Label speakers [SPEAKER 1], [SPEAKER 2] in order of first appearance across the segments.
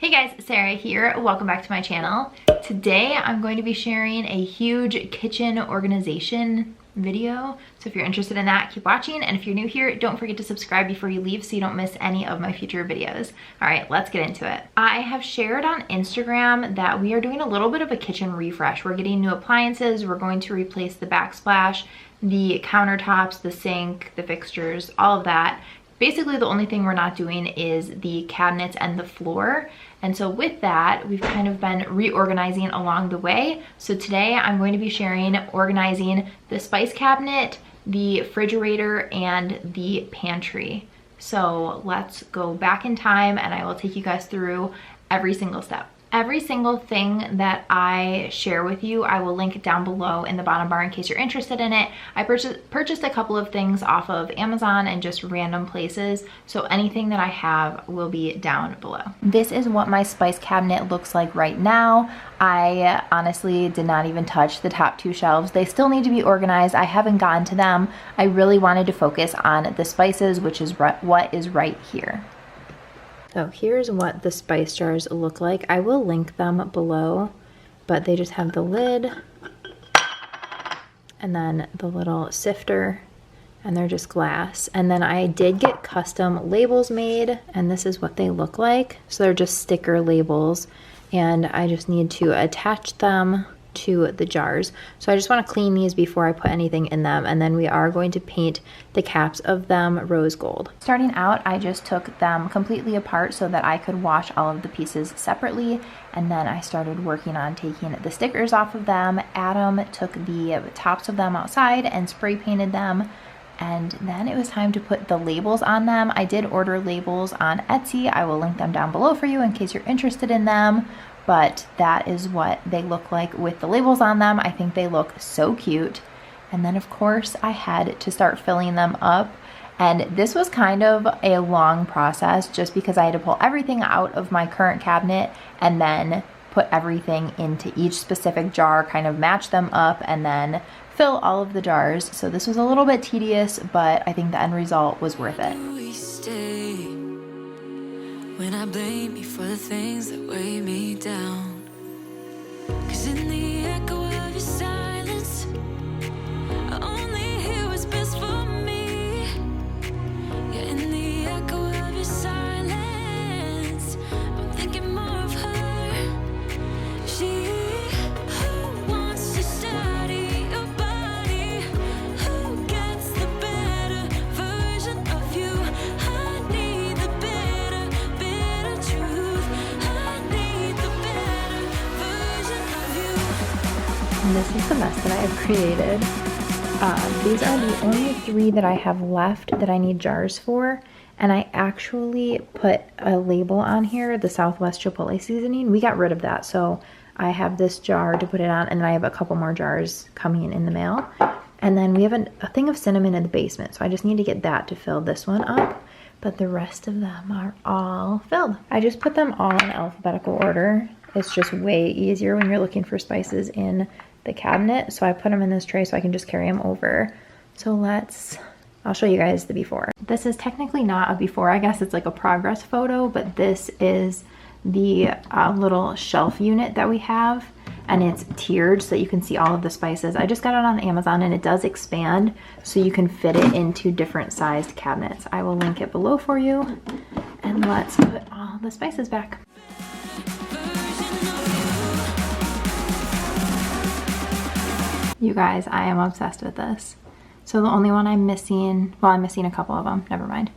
[SPEAKER 1] Hey guys, Sarah here. Welcome back to my channel. Today I'm going to be sharing a huge kitchen organization video. So if you're interested in that, keep watching. And if you're new here, don't forget to subscribe before you leave so you don't miss any of my future videos. All right, let's get into it. I have shared on Instagram that we are doing a little bit of a kitchen refresh. We're getting new appliances. We're going to replace the backsplash, the countertops, the sink, the fixtures, all of that. Basically, the only thing we're not doing is the cabinets and the floor. And so with that, we've kind of been reorganizing along the way. So today I'm going to be sharing organizing the spice cabinet, the refrigerator, and the pantry. So let's go back in time and I will take you guys through every single step. Every single thing that I share with you, I will link down below in the bottom bar in case you're interested in it. I purchased a couple of things off of Amazon and just random places, so anything that I have will be down below. This is what my spice cabinet looks like right now. I honestly did not even touch the top two shelves. They still need to be organized. I haven't gotten to them. I really wanted to focus on the spices, which is what is right here. So here's what the spice jars look like. I will link them below, but they just have the lid and then the little sifter, and they're just glass. And then I did get custom labels made, and this is what they look like. So they're just sticker labels, and I just need to attach them to the jars. So I just want to clean these before I put anything in them, and then we are going to paint the caps of them rose gold. Starting out, I just took them completely apart so that I could wash all of the pieces separately, and then I started working on taking the stickers off of them. Adam took the tops of them outside and spray painted them, and then it was time to put the labels on them. I did order labels on Etsy. I will link them down below for you in case you're interested in them. But that is what they look like with the labels on them. I think they look so cute. And then of course I had to start filling them up. And this was kind of a long process just because I had to pull everything out of my current cabinet and then put everything into each specific jar, kind of match them up and then fill all of the jars. So this was a little bit tedious, but I think the end result was worth it.
[SPEAKER 2] When I blame you for the things that weigh me down, 'cause in the echo of your silence, I only hear what's best for me. Yeah, in the echo of your silence, I'm thinking more of her. She who wants to study your body, who gets the better version of you. I need the better truth. I need the better version of you.
[SPEAKER 1] And this is the mess that I have created. These are the only 3 that I have left that I need jars for. And I actually put a label on here, the Southwest Chipotle seasoning. We got rid of that, so I have this jar to put it on, and then I have a couple more jars coming in the mail. And then we have a thing of cinnamon in the basement, so I just need to get that to fill this one up. But the rest of them are all filled. I just put them all in alphabetical order. It's just way easier when you're looking for spices in the cabinet. So I put them in this tray so I can just carry them over. So I'll show you guys the before. This is technically not a before, I guess it's like a progress photo, but this is the little shelf unit that we have, and it's tiered so that you can see all of the spices. I just got it on Amazon and it does expand so you can fit it into different sized cabinets. I will link it below for you, and let's put all the spices back. You guys, I am obsessed with this. So the only one I'm missing, well, I'm missing a couple of them, never mind,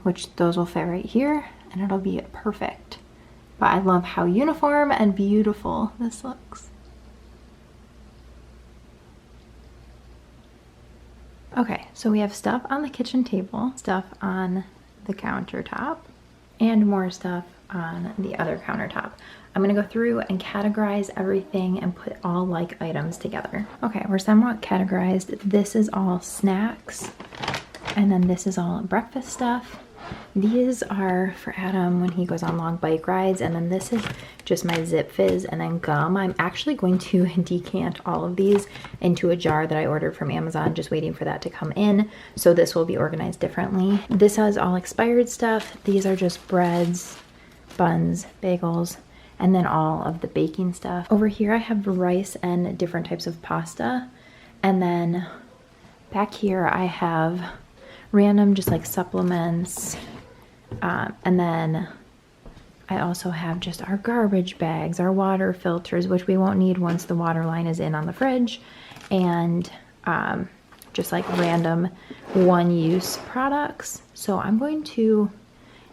[SPEAKER 1] which those will fit right here and it'll be perfect. But I love how uniform and beautiful this looks. Okay, so we have stuff on the kitchen table, stuff on the countertop, and more stuff on the other countertop. I'm gonna go through and categorize everything and put all like items together. Okay, we're somewhat categorized. This is all snacks, and then this is all breakfast stuff. These are for Adam when he goes on long bike rides, and then this is just my Zip Fizz and then gum. I'm actually going to decant all of these into a jar that I ordered from Amazon, just waiting for that to come in, so this will be organized differently. This has all expired stuff. These are just breads, buns, bagels, and then all of the baking stuff. Over here I have rice and different types of pasta. And then back here I have random just like supplements. And then I also have just our garbage bags, our water filters, which we won't need once the water line is in on the fridge. And just like random one-use products. So I'm going to,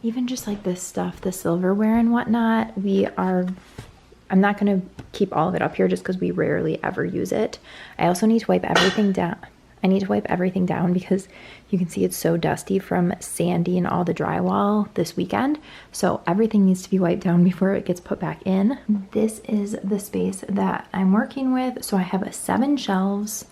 [SPEAKER 1] even just like this stuff, the silverware and whatnot, I'm not going to keep all of it up here just because we rarely ever use it. I also need to wipe everything down. I need to wipe everything down because you can see it's so dusty from sanding all the drywall this weekend. So everything needs to be wiped down before it gets put back in. This is the space that I'm working with. So I have 7 shelves,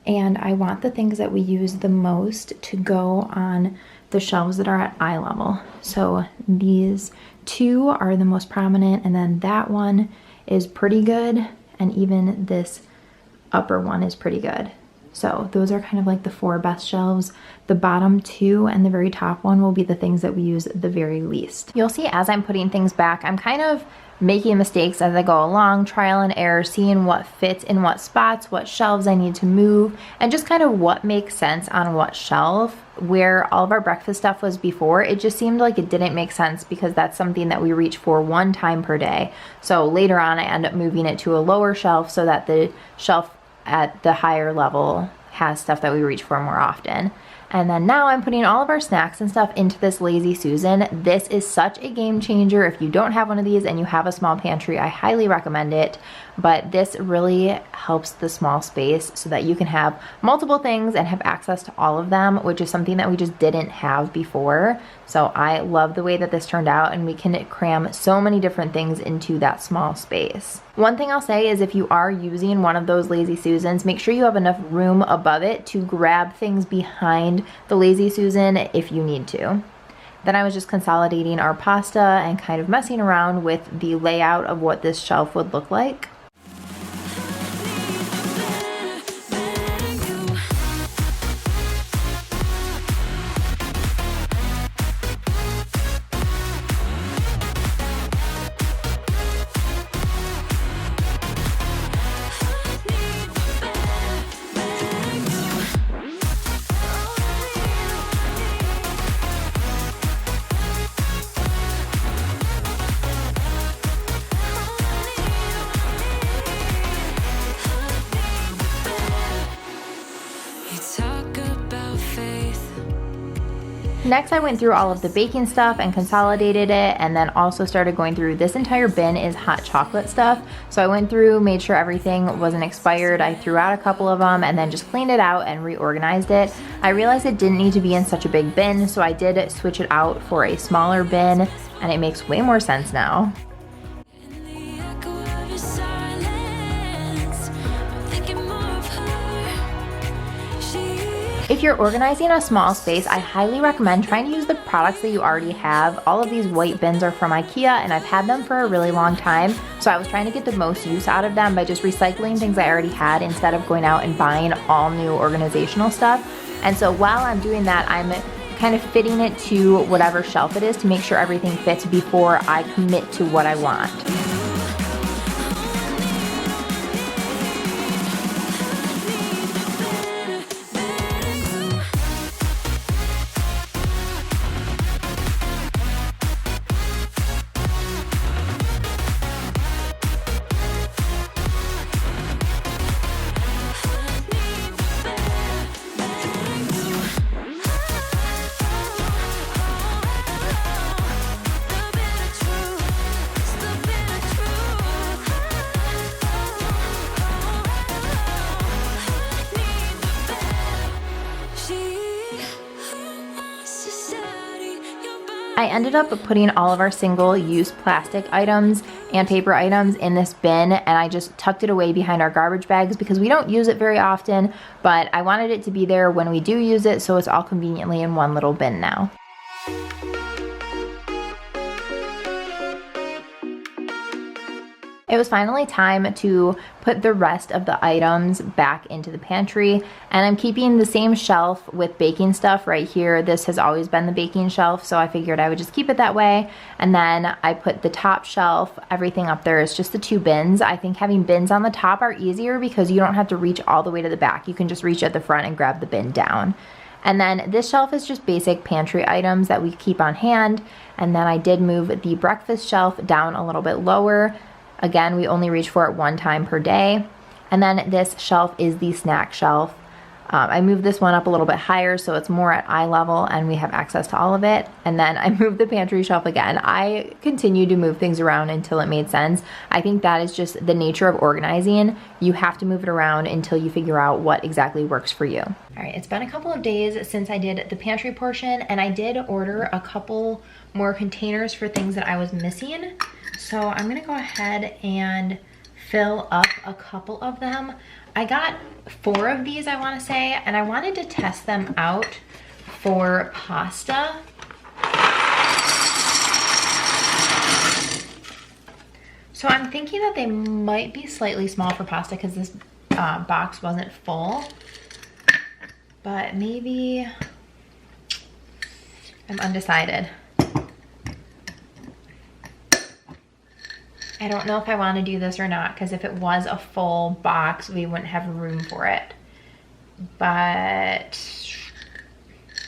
[SPEAKER 1] and I want the things that we use the most to go on the shelves that are at eye level. So these 2 are the most prominent, and then that one is pretty good, and even this upper one is pretty good. So those are kind of like the 4 best shelves. The bottom 2 and the very top one will be the things that we use the very least. You'll see as I'm putting things back, I'm kind of making mistakes as I go along, trial and error, seeing what fits in what spots, what shelves I need to move, and just kind of what makes sense on what shelf. Where all of our breakfast stuff was before, it just seemed like it didn't make sense because that's something that we reach for 1 time per day. So later on I end up moving it to a lower shelf so that the shelf at the higher level has stuff that we reach for more often. And then now I'm putting all of our snacks and stuff into this Lazy Susan. This is such a game changer. If you don't have one of these and you have a small pantry, I highly recommend it. But this really helps the small space so that you can have multiple things and have access to all of them, which is something that we just didn't have before. So I love the way that this turned out, and we can cram so many different things into that small space. One thing I'll say is if you are using one of those Lazy Susans, make sure you have enough room above it to grab things behind the Lazy Susan if you need to. Then I was just consolidating our pasta and kind of messing around with the layout of what this shelf would look like. Next, I went through all of the baking stuff and consolidated it, and then also started going through this entire bin is hot chocolate stuff. So I went through, made sure everything wasn't expired. I threw out a couple of them and then just cleaned it out and reorganized it. I realized it didn't need to be in such a big bin, so I did switch it out for a smaller bin, and it makes way more sense now. If you're organizing a small space, I highly recommend trying to use the products that you already have. All of these white bins are from IKEA, and I've had them for a really long time. So I was trying to get the most use out of them by just recycling things I already had instead of going out and buying all new organizational stuff. And so while I'm doing that, I'm kind of fitting it to whatever shelf it is to make sure everything fits before I commit to what I want. I ended up putting all of our single-use plastic items and paper items in this bin, and I just tucked it away behind our garbage bags because we don't use it very often, but I wanted it to be there when we do use it, so it's all conveniently in one little bin now. It was finally time to put the rest of the items back into the pantry, and I'm keeping the same shelf with baking stuff right here. This has always been the baking shelf, so I figured I would just keep it that way. And then I put the top shelf, everything up there is just the 2 bins. I think having bins on the top are easier because you don't have to reach all the way to the back. You can just reach at the front and grab the bin down. And then this shelf is just basic pantry items that we keep on hand. And then I did move the breakfast shelf down a little bit lower. Again, we only reach for it 1 time per day. And then this shelf is the snack shelf. I moved this one up a little bit higher so it's more at eye level and we have access to all of it. And then I moved the pantry shelf again. I continued to move things around until it made sense. I think that is just the nature of organizing. You have to move it around until you figure out what exactly works for you. All right, it's been a couple of days since I did the pantry portion, and I did order a couple more containers for things that I was missing. So I'm gonna go ahead and fill up a couple of them. I got 4 of these, I wanna say, and I wanted to test them out for pasta. So I'm thinking that they might be slightly small for pasta because this box wasn't full, but maybe, I'm undecided. I don't know if I want to do this or not, because if it was a full box, we wouldn't have room for it. But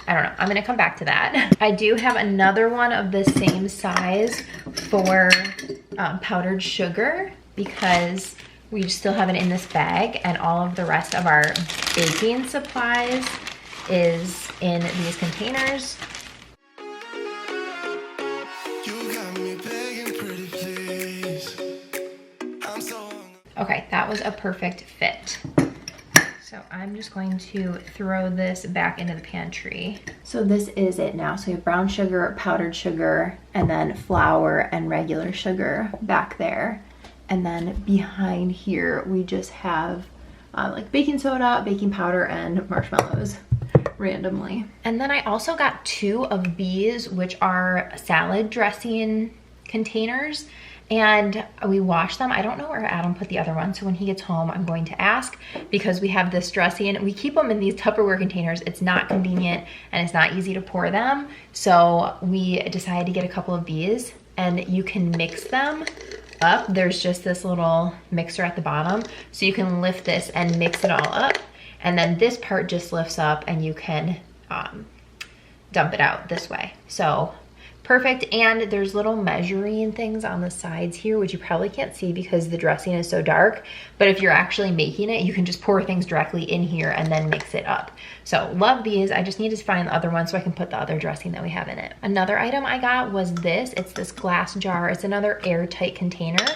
[SPEAKER 1] I don't know. I'm going to come back to that. I do have another one of the same size for powdered sugar, because we still have it in this bag, and all of the rest of our baking supplies is in these containers. Okay, that was a perfect fit. So I'm just going to throw this back into the pantry. So this is it now. So we have brown sugar, powdered sugar, and then flour and regular sugar back there. And then behind here, we just have like baking soda, baking powder, and marshmallows randomly. And then I also got 2 of these, which are salad dressing containers. And we wash them. I don't know where Adam put the other one, so when he gets home, I'm going to ask, because we have this dressing. We keep them in these Tupperware containers. It's not convenient and it's not easy to pour them. So we decided to get a couple of these, and you can mix them up. There's just this little mixer at the bottom, so you can lift this and mix it all up. And then this part just lifts up and you can dump it out this way. So perfect. And there's little measuring things on the sides here, which you probably can't see because the dressing is so dark, but if you're actually making it, you can just pour things directly in here and then mix it up. So love these. I just need to find the other one so I can put the other dressing that we have in it. Another item I got was this. It's this glass jar. It's another airtight container.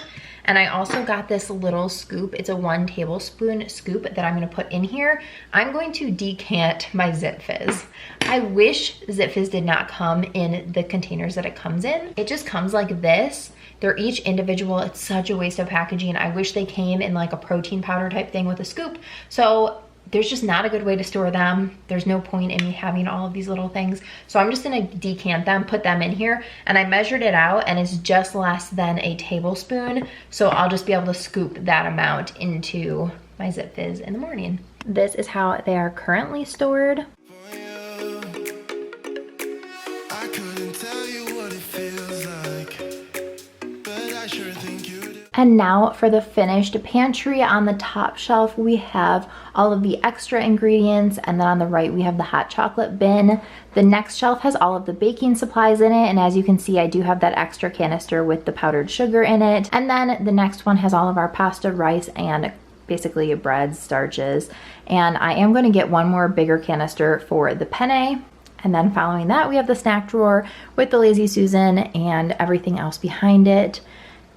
[SPEAKER 1] And I also got this little scoop. It's a 1 tablespoon scoop that I'm gonna put in here. I'm going to decant my Zip Fizz. I wish Zip Fizz did not come in the containers that it comes in. It just comes like this. They're each individual. It's such a waste of packaging. I wish they came in like a protein powder type thing with a scoop. So there's just not a good way to store them. There's no point in me having all of these little things. So I'm just gonna decant them, put them in here, and I measured it out and it's just less than a tablespoon. So I'll just be able to scoop that amount into my Zip Fizz in the morning. This is how they are currently stored. And now for the finished pantry. On the top shelf, we have all of the extra ingredients, and then on the right, we have the hot chocolate bin. The next shelf has all of the baking supplies in it, and as you can see, I do have that extra canister with the powdered sugar in it. And then the next one has all of our pasta, rice, and basically breads, starches. And I am gonna get one more bigger canister for the penne. And then following that, we have the snack drawer with the Lazy Susan and everything else behind it.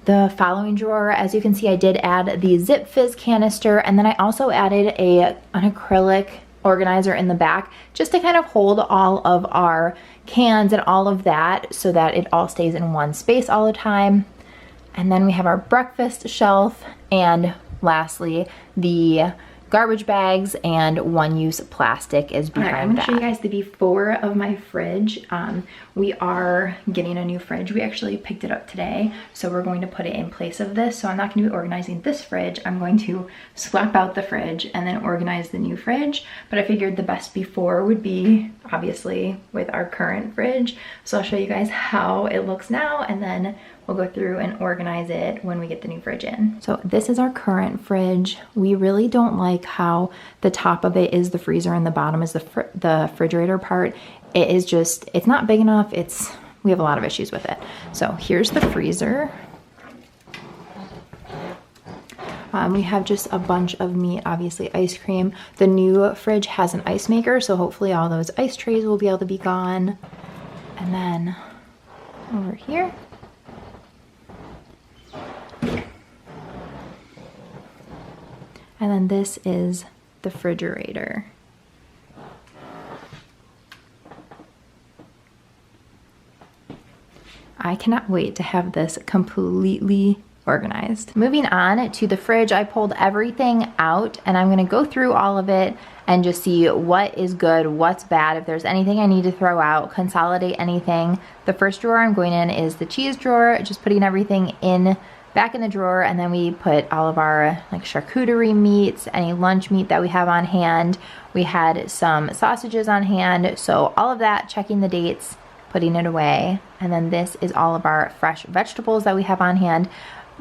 [SPEAKER 1] The following drawer, as you can see, I did add the Zip Fizz canister, and then I also added an acrylic organizer in the back just to kind of hold all of our cans and all of that so that it all stays in one space all the time. And then we have our breakfast shelf, and lastly, the garbage bags, and one-use plastic is behind that. I'm gonna show you guys the before of my fridge. We are getting a new fridge. We actually picked it up today, so we're going to put it in place of this. So I'm not gonna be organizing this fridge. I'm going to swap out the fridge and then organize the new fridge. But I figured the best before would be obviously with our current fridge. So I'll show you guys how it looks now, and then we'll go through and organize it when we get the new fridge in. So this is our current fridge. We really don't like how the top of it is the freezer and the bottom is the refrigerator part. It is just, it's not big enough. We have a lot of issues with it. So here's the freezer. We have just a bunch of meat, obviously ice cream. The new fridge has an ice maker, so hopefully all those ice trays will be able to be gone. And then over here, and then this is the refrigerator. I cannot wait to have this completely organized. Moving on to the fridge, I pulled everything out and I'm gonna go through all of it and just see what is good, what's bad, if there's anything I need to throw out, consolidate anything. The first drawer I'm going in is the cheese drawer, just putting everything back in the drawer, and then we put all of our like charcuterie meats, any lunch meat that we have on hand. We had some sausages on hand, so all of that, checking the dates, putting it away. And then this is all of our fresh vegetables that we have on hand.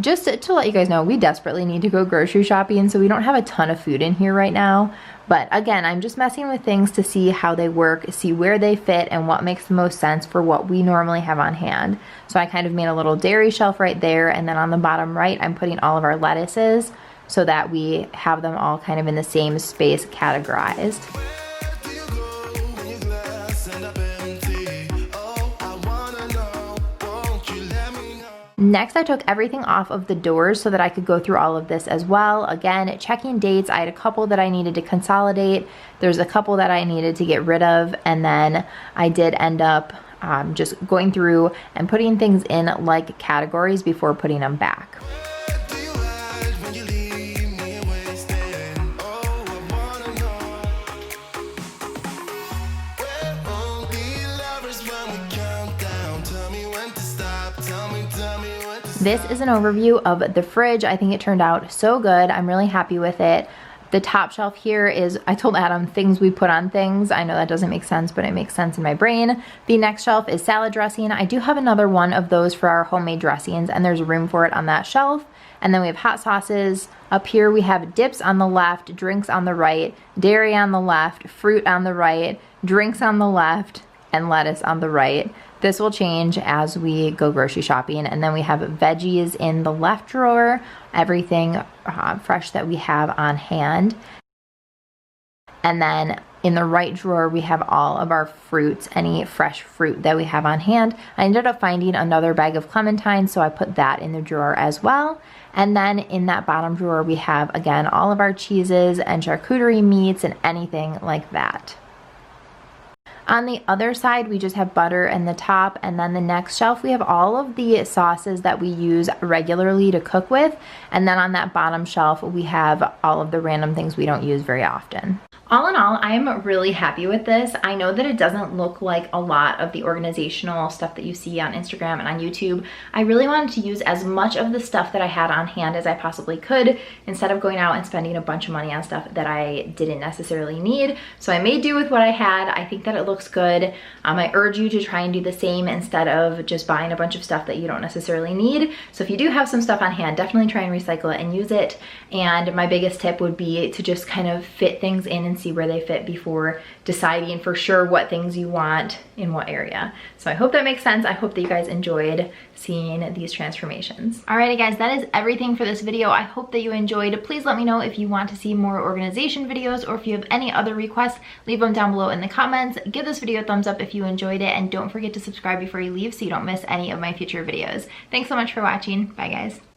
[SPEAKER 1] Just to let you guys know, we desperately need to go grocery shopping, so we don't have a ton of food in here right now. But again, I'm just messing with things to see how they work, see where they fit, and what makes the most sense for what we normally have on hand. So I kind of made a little dairy shelf right there, and then on the bottom right, I'm putting all of our lettuces so that we have them all kind of in the same space categorized. Next, I took everything off of the doors so that I could go through all of this as well. Again, checking dates. I had a couple that I needed to consolidate. There's a couple that I needed to get rid of. And then I did end up just going through and putting things in like categories before putting them back. This is an overview of the fridge. I think it turned out so good. I'm really happy with it. The top shelf here is, I told Adam, things we put on things. I know that doesn't make sense, but it makes sense in my brain. The next shelf is salad dressing. I do have another one of those for our homemade dressings, and there's room for it on that shelf. And then we have hot sauces. Up here we have dips on the left, drinks on the right, dairy on the left, fruit on the right, drinks on the left, and lettuce on the right. This will change as we go grocery shopping. And then we have veggies in the left drawer, everything fresh that we have on hand. And then in the right drawer, we have all of our fruits, any fresh fruit that we have on hand. I ended up finding another bag of clementines, so I put that in the drawer as well. And then in that bottom drawer, we have, again, all of our cheeses and charcuterie meats and anything like that. On the other side, we just have butter in the top, and then the next shelf, we have all of the sauces that we use regularly to cook with. And then on that bottom shelf, we have all of the random things we don't use very often. All in all, I'm really happy with this. I know that it doesn't look like a lot of the organizational stuff that you see on Instagram and on YouTube. I really wanted to use as much of the stuff that I had on hand as I possibly could, instead of going out and spending a bunch of money on stuff that I didn't necessarily need. So I made do with what I had. I think that it looks good. I urge you to try and do the same instead of just buying a bunch of stuff that you don't necessarily need. So if you do have some stuff on hand, definitely try and recycle it and use it. And my biggest tip would be to just kind of fit things in and see where they fit before deciding for sure what things you want in what area. So I hope that makes sense. I hope that you guys enjoyed seeing these transformations. Alrighty guys, that is everything for this video. I hope that you enjoyed. Please let me know if you want to see more organization videos, or if you have any other requests, leave them down below in the comments. Give this video a thumbs up if you enjoyed it, and don't forget to subscribe before you leave so you don't miss any of my future videos. Thanks so much for watching. Bye guys.